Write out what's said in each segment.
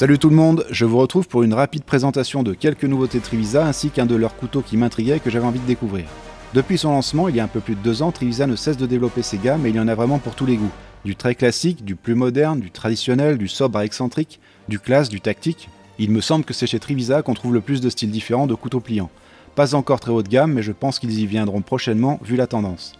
Salut tout le monde, je vous retrouve pour une rapide présentation de quelques nouveautés Trivisa ainsi qu'un de leurs couteaux qui m'intriguait et que j'avais envie de découvrir. Depuis son lancement, il y a un peu plus de 2 ans, Trivisa ne cesse de développer ses gammes et il y en a vraiment pour tous les goûts. Du très classique, du plus moderne, du traditionnel, du sobre à excentrique, du classe, du tactique. Il me semble que c'est chez Trivisa qu'on trouve le plus de styles différents de couteaux pliants. Pas encore très haut de gamme, mais je pense qu'ils y viendront prochainement vu la tendance.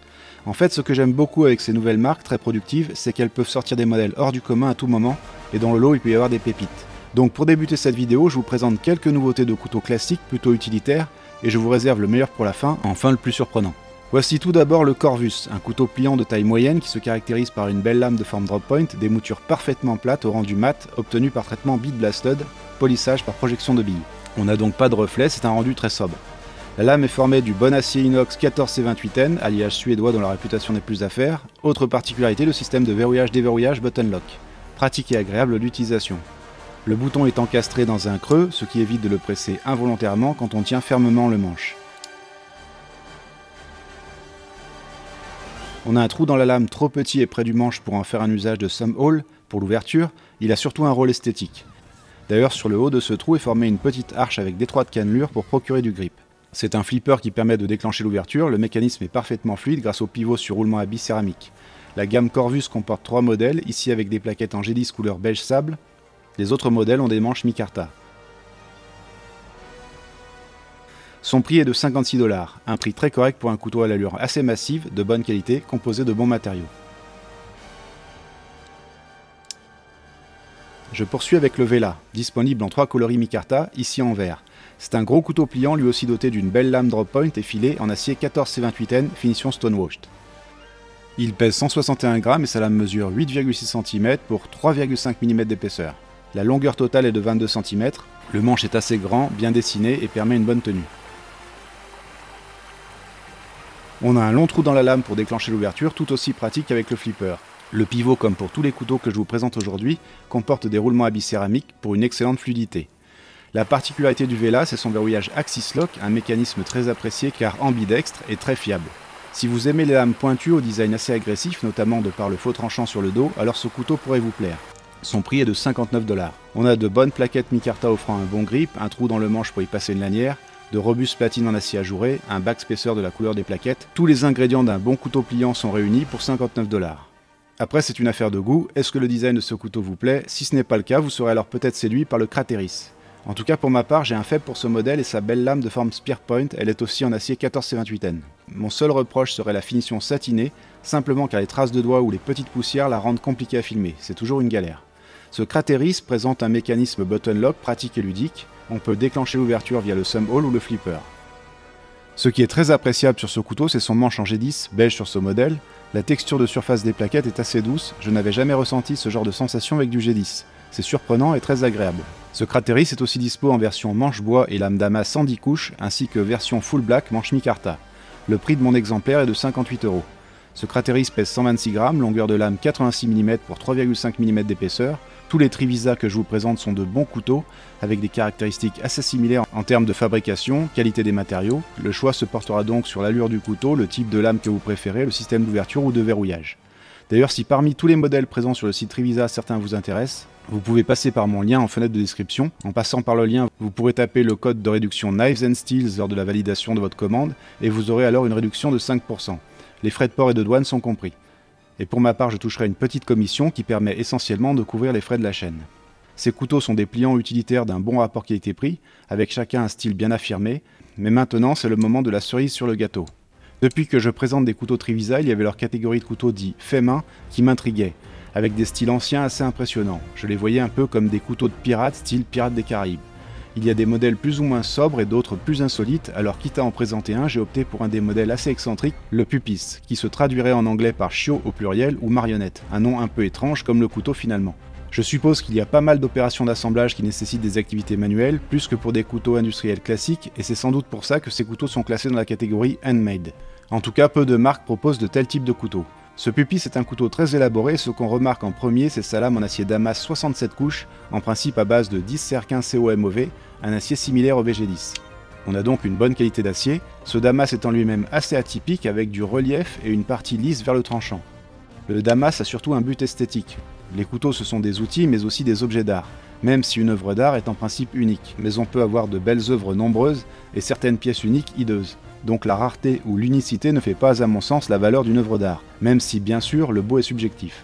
En fait, ce que j'aime beaucoup avec ces nouvelles marques très productives, c'est qu'elles peuvent sortir des modèles hors du commun à tout moment, et dans le lot il peut y avoir des pépites. Donc pour débuter cette vidéo, je vous présente quelques nouveautés de couteaux classiques plutôt utilitaires, et je vous réserve le meilleur pour la fin, enfin le plus surprenant. Voici tout d'abord le Corvus, un couteau pliant de taille moyenne qui se caractérise par une belle lame de forme drop point, des moutures parfaitement plates au rendu mat, obtenues par traitement bead blasted, polissage par projection de billes. On n'a donc pas de reflet, c'est un rendu très sobre. La lame est formée du bon acier inox 14C28N, alliage suédois dont la réputation n'est plus à faire. Autre particularité, le système de verrouillage-déverrouillage button lock. Pratique et agréable d'utilisation. Le bouton est encastré dans un creux, ce qui évite de le presser involontairement quand on tient fermement le manche. On a un trou dans la lame trop petit et près du manche pour en faire un usage de thumb hole pour l'ouverture, il a surtout un rôle esthétique. D'ailleurs, sur le haut de ce trou est formée une petite arche avec d'étroites cannelures pour procurer du grip. C'est un flipper qui permet de déclencher l'ouverture, le mécanisme est parfaitement fluide grâce au pivot sur roulement à billes céramique. La gamme Corvus comporte 3 modèles, ici avec des plaquettes en G10 couleur beige sable. Les autres modèles ont des manches micarta. Son prix est de 56 $, un prix très correct pour un couteau à l'allure assez massive, de bonne qualité, composé de bons matériaux. Je poursuis avec le Vela, disponible en 3 coloris micarta, ici en vert. C'est un gros couteau pliant lui aussi doté d'une belle lame drop point et filé en acier 14C28N, finition stonewashed. Il pèse 161 grammes et sa lame mesure 8,6 cm pour 3,5 mm d'épaisseur. La longueur totale est de 22 cm, le manche est assez grand, bien dessiné et permet une bonne tenue. On a un long trou dans la lame pour déclencher l'ouverture, tout aussi pratique avec le flipper. Le pivot, comme pour tous les couteaux que je vous présente aujourd'hui, comporte des roulements à billes céramiques pour une excellente fluidité. La particularité du Vela, c'est son verrouillage Axis Lock, un mécanisme très apprécié car ambidextre et très fiable. Si vous aimez les lames pointues au design assez agressif, notamment de par le faux tranchant sur le dos, alors ce couteau pourrait vous plaire. Son prix est de 59 $. On a de bonnes plaquettes micarta offrant un bon grip, un trou dans le manche pour y passer une lanière, de robustes platines en acier ajouré, un backspacer de la couleur des plaquettes. Tous les ingrédients d'un bon couteau pliant sont réunis pour 59 $. Après, c'est une affaire de goût. Est-ce que le design de ce couteau vous plaît? Si ce n'est pas le cas, vous serez alors peut-être séduit par le Crateris. En tout cas, pour ma part, j'ai un faible pour ce modèle et sa belle lame de forme spear point, elle est aussi en acier 14C28N. Mon seul reproche serait la finition satinée, simplement car les traces de doigts ou les petites poussières la rendent compliquée à filmer, c'est toujours une galère. Ce Crateris présente un mécanisme button lock pratique et ludique, on peut déclencher l'ouverture via le thumb hole ou le flipper. Ce qui est très appréciable sur ce couteau, c'est son manche en G10, beige sur ce modèle. La texture de surface des plaquettes est assez douce, je n'avais jamais ressenti ce genre de sensation avec du G10. C'est surprenant et très agréable. Ce Crateris est aussi dispo en version manche bois et lame damas 110 couches, ainsi que version full black manche micarta. Le prix de mon exemplaire est de 58 €. Ce Crateris pèse 126 grammes, longueur de lame 86 mm pour 3,5 mm d'épaisseur. Tous les Trivisa que je vous présente sont de bons couteaux, avec des caractéristiques assez similaires en termes de fabrication, qualité des matériaux. Le choix se portera donc sur l'allure du couteau, le type de lame que vous préférez, le système d'ouverture ou de verrouillage. D'ailleurs, si parmi tous les modèles présents sur le site Trivisa, certains vous intéressent, vous pouvez passer par mon lien en fenêtre de description. En passant par le lien, vous pourrez taper le code de réduction Knives and Steels lors de la validation de votre commande, et vous aurez alors une réduction de 5%. Les frais de port et de douane sont compris. Et pour ma part, je toucherai une petite commission qui permet essentiellement de couvrir les frais de la chaîne. Ces couteaux sont des pliants utilitaires d'un bon rapport qualité-prix, avec chacun un style bien affirmé, mais maintenant c'est le moment de la cerise sur le gâteau. Depuis que je présente des couteaux Trivisa, il y avait leur catégorie de couteaux dits fait main qui m'intriguait, avec des styles anciens assez impressionnants. Je les voyais un peu comme des couteaux de pirates, style Pirates des Caraïbes. Il y a des modèles plus ou moins sobres et d'autres plus insolites, alors quitte à en présenter un, j'ai opté pour un des modèles assez excentriques, le Pupis, qui se traduirait en anglais par chiot au pluriel ou marionnette, un nom un peu étrange comme le couteau finalement. Je suppose qu'il y a pas mal d'opérations d'assemblage qui nécessitent des activités manuelles, plus que pour des couteaux industriels classiques, et c'est sans doute pour ça que ces couteaux sont classés dans la catégorie handmade. En tout cas, peu de marques proposent de tel type de couteau. Ce Pupis est un couteau très élaboré, ce qu'on remarque en premier, c'est sa lame en acier damas 67 couches, en principe à base de 10 CR15 COMOV, un acier similaire au VG10. On a donc une bonne qualité d'acier, ce damas est en lui-même assez atypique avec du relief et une partie lisse vers le tranchant. Le damas a surtout un but esthétique. Les couteaux ce sont des outils mais aussi des objets d'art. même si une œuvre d'art est en principe unique, mais on peut avoir de belles œuvres nombreuses et certaines pièces uniques hideuses. Donc la rareté ou l'unicité ne fait pas à mon sens la valeur d'une œuvre d'art, même si bien sûr le beau est subjectif.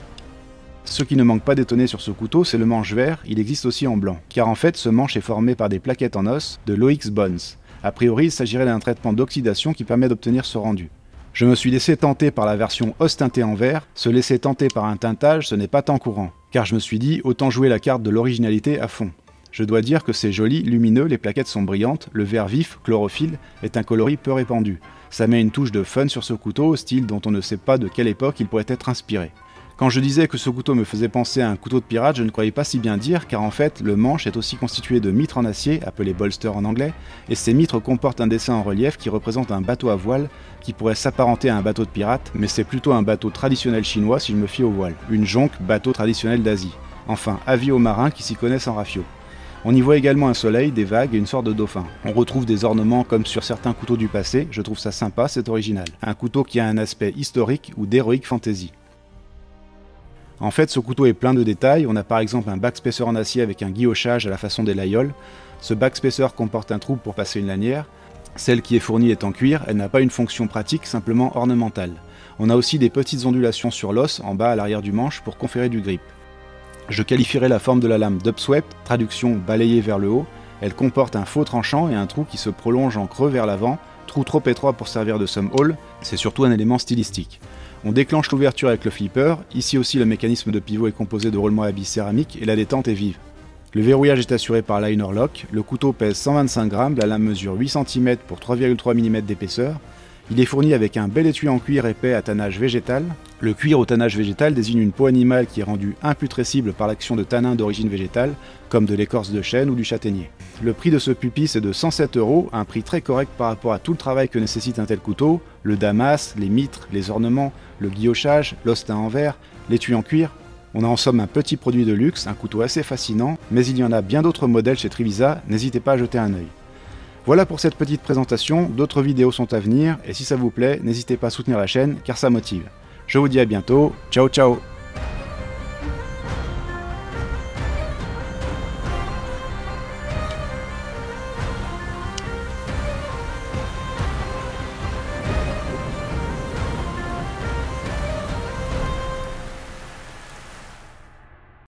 Ce qui ne manque pas d'étonner sur ce couteau, c'est le manche vert, il existe aussi en blanc, car en fait ce manche est formé par des plaquettes en os de Loix Bones. A priori il s'agirait d'un traitement d'oxydation qui permet d'obtenir ce rendu. Je me suis laissé tenter par la version os teintée en vert, se laisser tenter par un teintage ce n'est pas tant courant, car je me suis dit autant jouer la carte de l'originalité à fond. Je dois dire que c'est joli, lumineux, les plaquettes sont brillantes, le vert vif, chlorophylle, est un coloris peu répandu. Ça met une touche de fun sur ce couteau, style dont on ne sait pas de quelle époque il pourrait être inspiré. Quand je disais que ce couteau me faisait penser à un couteau de pirate, je ne croyais pas si bien dire, car en fait, le manche est aussi constitué de mitres en acier, appelé bolster en anglais, et ces mitres comportent un dessin en relief qui représente un bateau à voile, qui pourrait s'apparenter à un bateau de pirate, mais c'est plutôt un bateau traditionnel chinois si je me fie au voile. Une jonque, bateau traditionnel d'Asie. Enfin, avis aux marins qui s'y connaissent en rafio. On y voit également un soleil, des vagues et une sorte de dauphin. On retrouve des ornements comme sur certains couteaux du passé, je trouve ça sympa, c'est original. Un couteau qui a un aspect historique ou d'heroic fantasy. En fait, ce couteau est plein de détails, on a par exemple un backspacer en acier avec un guillochage à la façon des Layoles. Ce backspacer comporte un trou pour passer une lanière. Celle qui est fournie est en cuir, elle n'a pas une fonction pratique, simplement ornementale. On a aussi des petites ondulations sur l'os, en bas à l'arrière du manche, pour conférer du grip. Je qualifierais la forme de la lame d'upswept, traduction balayée vers le haut. Elle comporte un faux tranchant et un trou qui se prolonge en creux vers l'avant, trou trop étroit pour servir de some hole, c'est surtout un élément stylistique. On déclenche l'ouverture avec le flipper, ici aussi le mécanisme de pivot est composé de roulements à billes céramiques et la détente est vive. Le verrouillage est assuré par liner lock, le couteau pèse 125 grammes, la lame mesure 8 cm pour 3,3 mm d'épaisseur. Il est fourni avec un bel étui en cuir épais à tannage végétal. Le cuir au tannage végétal désigne une peau animale qui est rendue imputrescible par l'action de tanins d'origine végétale, comme de l'écorce de chêne ou du châtaignier. Le prix de ce pupitre est de 107 €, un prix très correct par rapport à tout le travail que nécessite un tel couteau, le damas, les mitres, les ornements, le guillochage, l'ostin en verre, l'étui en cuir. On a en somme un petit produit de luxe, un couteau assez fascinant, mais il y en a bien d'autres modèles chez Trivisa, n'hésitez pas à jeter un œil. Voilà pour cette petite présentation, d'autres vidéos sont à venir, et si ça vous plaît, n'hésitez pas à soutenir la chaîne, car ça motive. Je vous dis à bientôt, ciao ciao.